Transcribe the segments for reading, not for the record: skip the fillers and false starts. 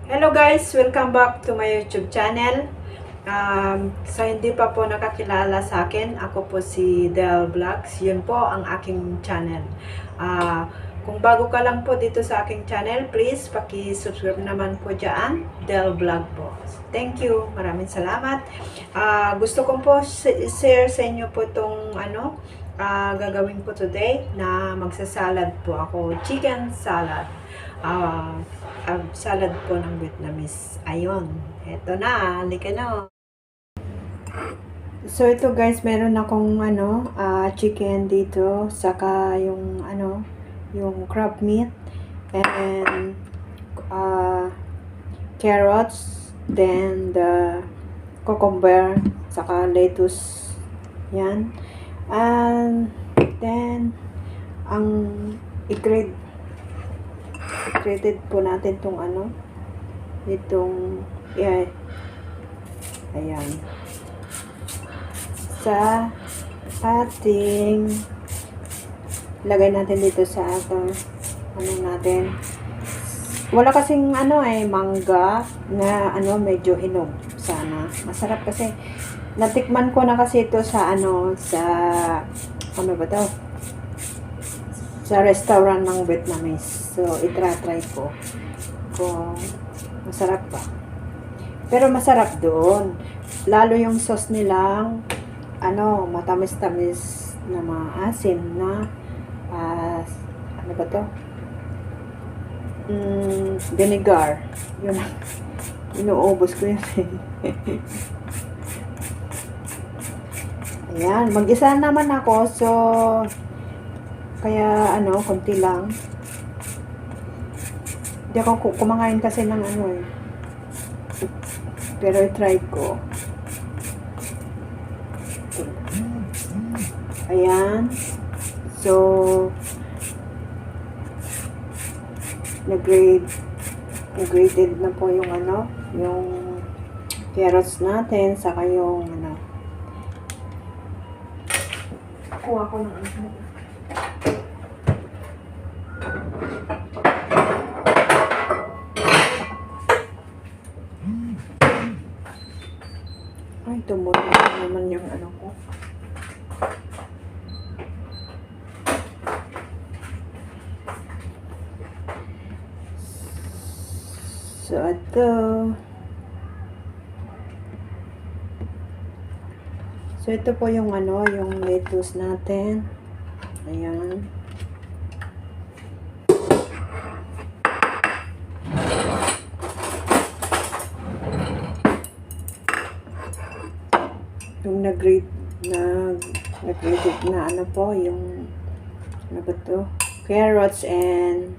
Hello guys! Welcome back to my YouTube channel. Sa hindi pa po nakakilala sa akin, ako po si Del Vlogs. Yun po ang aking channel. Kung bago ka lang po dito sa aking channel, please paki-subscribe naman po dyan, Del Vlog po. Thank you. Maraming salamat. Gusto kong po share sa inyo po itong gagawin po today na magsasalad po ako. Chicken salad. Salad po ng Vietnamese. Ayun. Eto na. Halika na. So, ito guys, meron akong chicken dito. Saka yung yung crab meat. And carrots. Then the cucumber. Saka lettuce. Yan. And then ang i-grated po natin tong itong ayan sa ating lagay natin dito sa atong natin. Wala kasing mangga na medyo hinog sana. Masarap kasi natikman ko na kasi ito sa sa sa restaurant ng Vietnamese. So, itra-try ko kung masarap ba. Pero masarap doon. Lalo yung sauce nilang matamis-tamis na maasim na vinegar. Yun. Inuubos ko yun. Ayan. Mag-isa naman ako. So, kaya konti lang. Hindi ako kumakain kasi ng pero i-try ko. Ayan. So, nag-grated na po yung yung carrots natin, saka yung kuha ko ng ay, tumutin naman yung ko. So, ito po yung yung lettuce natin. Ayan. Yung nag-grated na po yung carrots and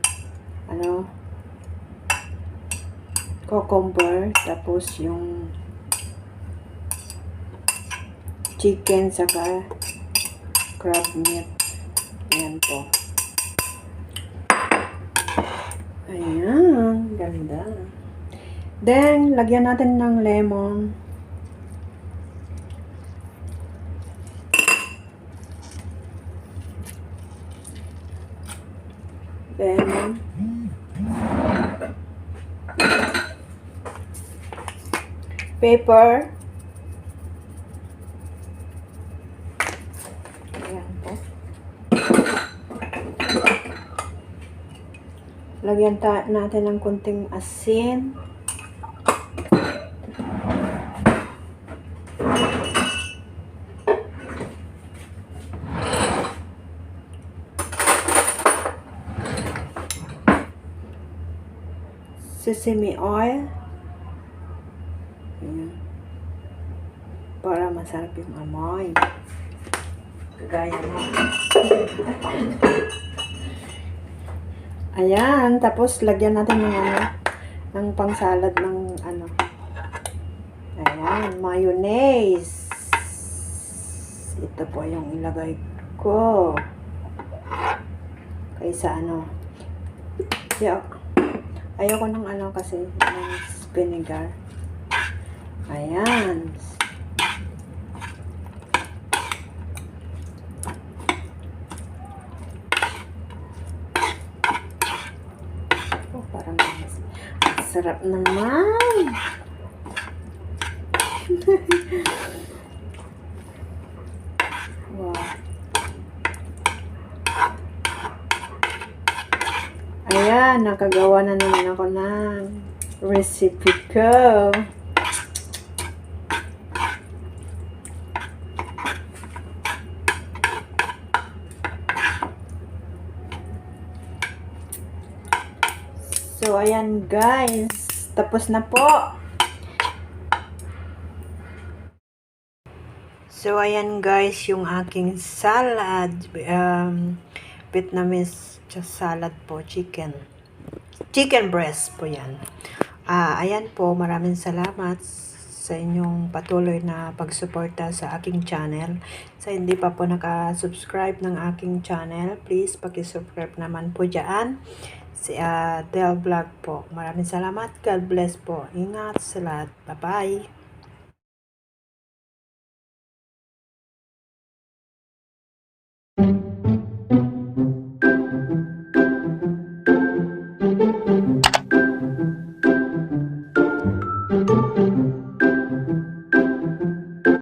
cucumber, tapos yung chicken saka crab meat. Ayan po. Ayan, ganda. Then lagyan natin ng lemon. Then pepper. Ayan po. Lagyan natin ng kunting asin. Sesame oil. Ayan. Para masarap yung amoy. Kagaya mo. Ayan. Tapos, lagyan natin ng pangsalad ng Ayan. Mayonnaise. Ito po yung ilagay ko. Kaysa ayoko ng kasi ng vinegar. Ayan. Sarap naman. Wow. Ayan, nakagawa na naman ako ng recipe ko. So, ayan guys. Tapos na po. So, ayan guys, yung aking salad. Vietnamese salad po, chicken. Chicken breast po yan. Ayan po, maraming salamat sa inyong patuloy na pagsuporta sa aking channel. Sa hindi pa po nakasubscribe ng aking channel, please pakisubscribe naman po dyan. Si Del Vlog po. Maraming salamat. God bless po. Ingat sa lahat. Bye-bye.